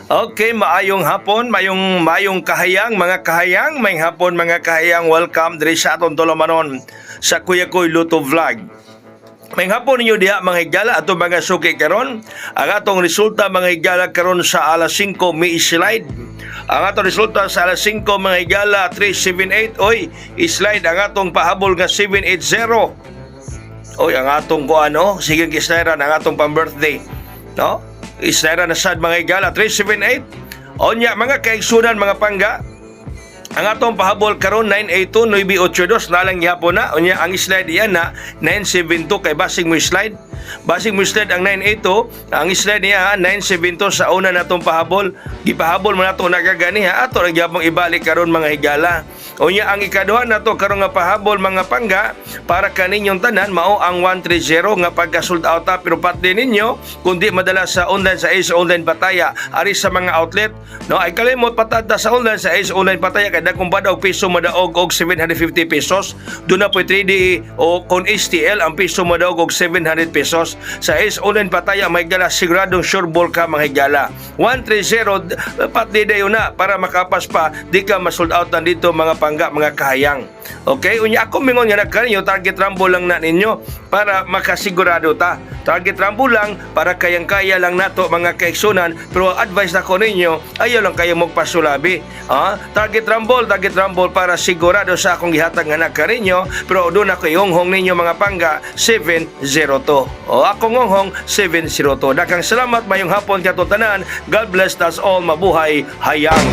Okay, maayong hapon, mayong kahayang, mga kahayang, may hapon mga kahayang, welcome diri sa aton tulumanon sa Kuya Koy Luto Vlog. May hapon ninyo diha mga higala ato mga suki karon. Ang atong resulta mga higala karon sa alas 5 may slide. Ang atong resulta sa alas 5 mga higala 378. Oy, slide ang atong pahabol nga 780. Oy, ang atong kuano, sige kisnera ang atong pang-birthday. No? Isnera na sad mga higala 378. Onya mga kaigsunan mga pangga. Ang atong pahabol karon 982-982 nalang gihapon na. Onya ang slide iyan na 972 kay basing mo slide. Basing mo slide ang 982, ang slide niya 972 sa una natong pahabol. Gipahabol man nato nagagani ha ato ra gyapon ibalik karon mga higala. Unya ang ikaduha nato karon nga pahabol mga pangga para kaninyong tanan mao ang 130 nga pagka sold out pero pati ninyo kundi madala sa online sa Ace Online Pataya ari sa mga outlet no ay kalimot patada sa online sa Ace Online Pataya kada kung badaw piso madaog og 750 pesos do na po 3D o kon STL ang piso madaog og 700 pesos sa Ace Online Pataya may gala siguradong sure ball ka mga higala 130 pati dayon na para makapas pa di ka ma-sold out dito mga pangga mga kahayang. Okay, unya ako mingon nga nagkaninyo target rumble lang na ninyo para makasigurado ta. Target rumble lang para kayang-kaya lang nato mga kaigsunan pero advice na ko ninyo ayaw lang kayo magpasulabi. Target rumble para sigurado sa akong gihatag nga nagkaninyo pero doon ako ihonghong ninyo mga pangga 702. Akong honghong 702. Daghang salamat mayong hapon katong tanan. God bless us all, mabuhay hayang.